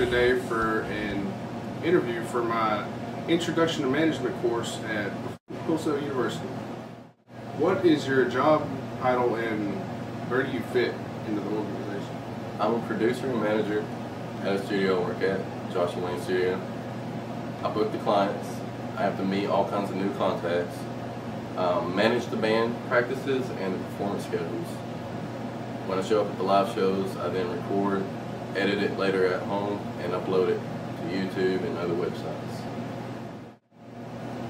today for an interview for my Introduction to Management course at Wholesale University. What is your job title and where do you fit into the organization? I'm a producer and manager at a studio I work at, Joshua.Wayne studio. I book the clients. I have to meet all kinds of new contacts, manage the band practices and the performance schedules. When I show up at the live shows, I then record, edit it later at home, and upload it to YouTube and other websites.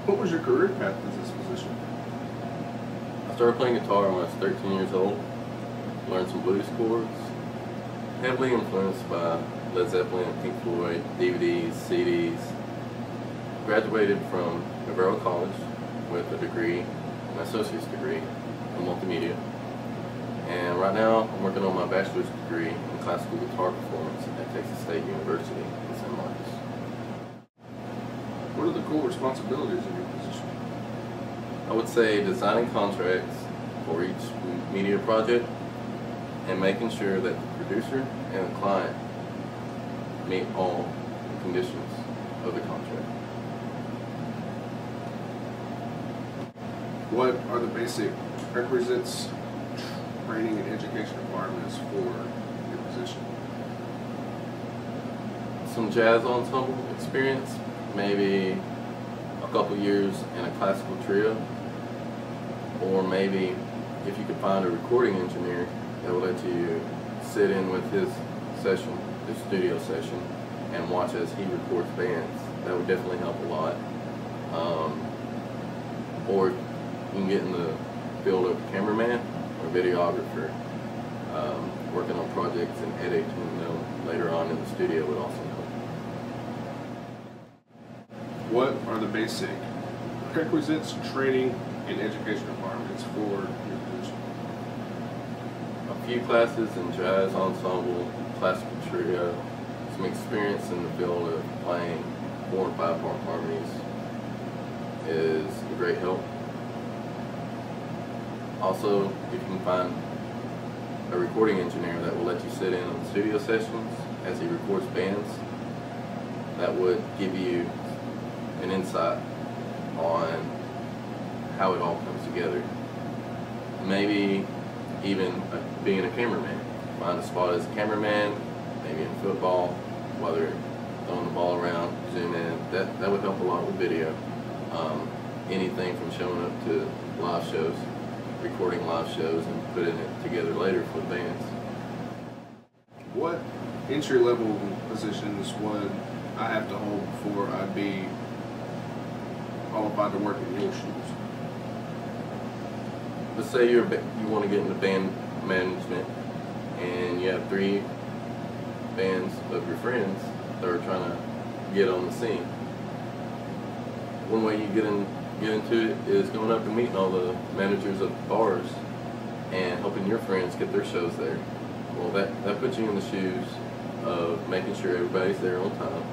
What was your career path as this position? I started playing guitar when I was 13 years old, learned some blues chords, heavily influenced by Led Zeppelin, Pink Floyd, DVDs, CDs. Graduated from Derrell College with a degree, an associate's degree in multimedia. And right now I'm working on my bachelor's degree in classical guitar performance at Texas State University in San Marcos. What are the core responsibilities of your position? I would say designing contracts for each media project and making sure that the producer and the client meet all the conditions of the contract. What are the basic prerequisites, training, and education requirements for your position? Some jazz ensemble experience, maybe a couple years in a classical trio, or maybe if you could find a recording engineer that will let you sit in with his session, his studio session, and watch as he records bands. That would definitely help a lot. Or you can get in the field of cameraman or videographer. Working on projects and editing them later on in the studio would also help. What are the basic prerequisites, training, and education requirements for your position? A few classes in jazz ensemble, classical trio, some experience in the field of playing 4- and 5-part harmonies is a great help. Also, if you can find a recording engineer that will let you sit in on the studio sessions as he records bands, that would give you an insight on how it all comes together. Maybe even being a cameraman. Find a spot as a cameraman, maybe in football, whether throwing the ball around, zoom in. That would help a lot with video. Anything from showing up to live shows, recording live shows and putting it together later for the bands. What entry-level positions would I have to hold before I'd be qualified to work in your shoes? Let's say you want to get into band management and you have 3 bands of your friends that are trying to get on the scene. One way you get into it is going up and meeting all the managers of bars and helping your friends get their shows there. Well, that puts you in the shoes of making sure everybody's there on time,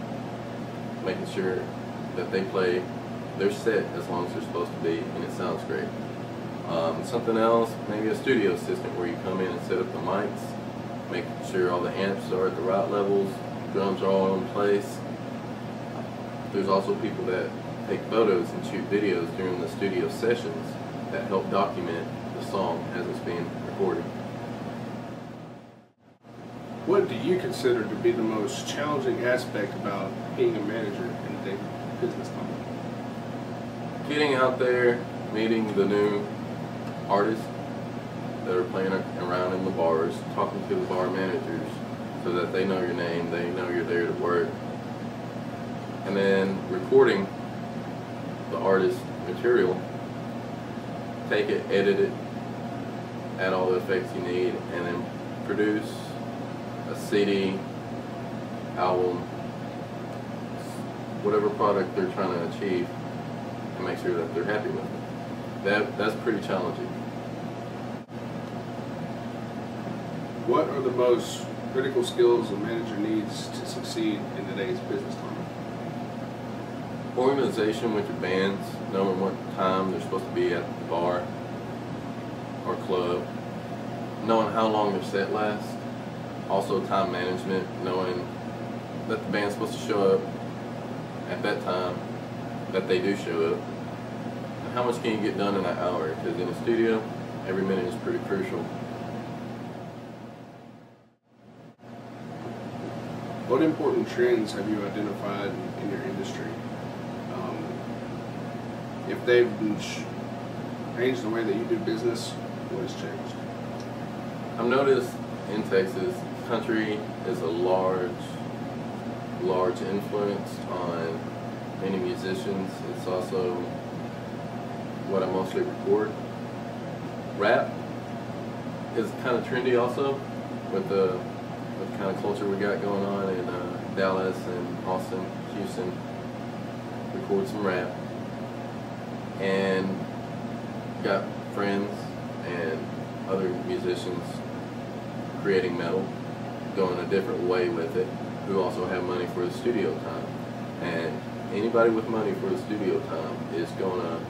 making sure that they play their set as long as they're supposed to be and it sounds great. Something else, maybe a studio assistant where you come in and set up the mics, make sure all the amps are at the right levels, drums are all in place. There's also people that take photos and shoot videos during the studio sessions that help document the song as it's being recorded. What do you consider to be the most challenging aspect about being a manager in a daily business company? Getting out there, meeting the new artists that are playing around in the bars, talking to the bar managers so that they know your name, they know you're there to work, and then recording the artist's material, take it, edit it, add all the effects you need, and then produce a CD, album, whatever product they're trying to achieve, and make sure that they're happy with it. That's pretty challenging. What are the most critical skills a manager needs to succeed in today's business climate? Organization with your bands, knowing what time they're supposed to be at the bar or club, knowing how long their set lasts, also time management, knowing that the band's supposed to show up at that time that they do show up. And how much can you get done in an hour? Because in a studio, every minute is pretty crucial. What important trends have you identified in your industry? If they've changed the way that you do business, what has changed? I've noticed in Texas, country is a large influence on many musicians. It's also what I mostly record. Rap is kind of trendy also with the kind of culture we got going on in Dallas and Austin, Houston. Record some rap, and got friends and other musicians creating metal, going a different way with it, who also have money for the studio time. And anybody with money for the studio time is going to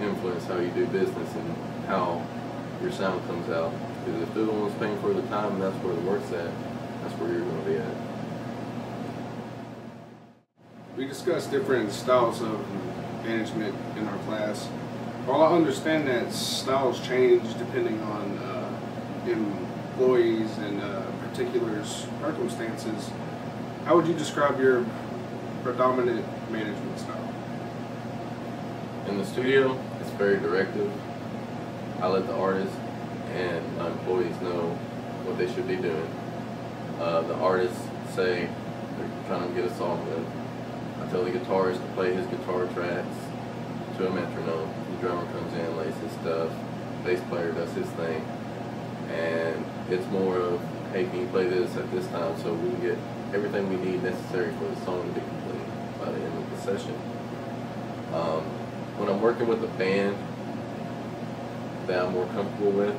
influence how you do business and how your sound comes out. Because if they're the ones paying for the time and that's where the work's at, that's where you're going to be at. We discussed different styles of management in our class. While I understand that styles change depending on employees and particular circumstances, how would you describe your predominant management style? In the studio, it's very directive. I let the artists and my employees know what they should be doing. The artists say they're trying to get a song done. I tell the guitarist to play his guitar tracks to a metronome. The drummer comes in, lays his stuff. Bass player does his thing. And it's more of, hey, can you play this at this time so we can get everything we need necessary for the song to be complete by the end of the session. When I'm working with a band that I'm more comfortable with,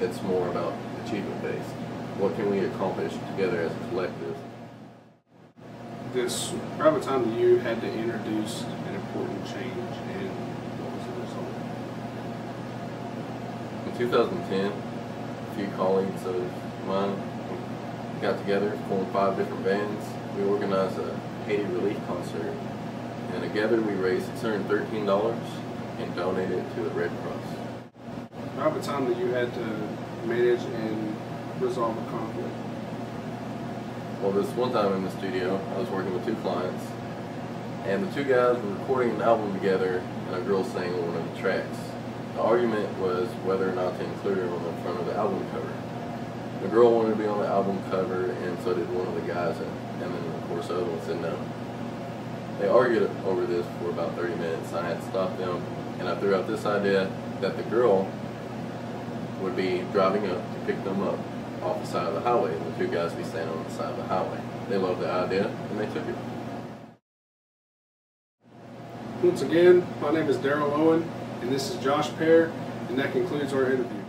it's more about achievement based. What can we accomplish together as a collective? Describe a time that you had to introduce an important change, and what was the result? In 2010, a few colleagues of mine got together, formed 5 different bands. We organized a Haiti relief concert, and together we raised $613 and donated it to the Red Cross. Describe a time that you had to manage and resolve a conflict. Well, this one time in the studio, I was working with 2 clients, and the 2 guys were recording an album together, and a girl sang on one of the tracks. The argument was whether or not to include her on the front of the album cover. The girl wanted to be on the album cover, and so did one of the guys, and then of course the other one said no. They argued over this for about 30 minutes. I had to stop them, and I threw out this idea that the girl would be driving up to pick them up off the side of the highway, and the 2 guys would be standing on the side of the highway. They loved the idea, and they took it. Once again, my name is Derrell Owen, and this is Josh Pear, and that concludes our interview.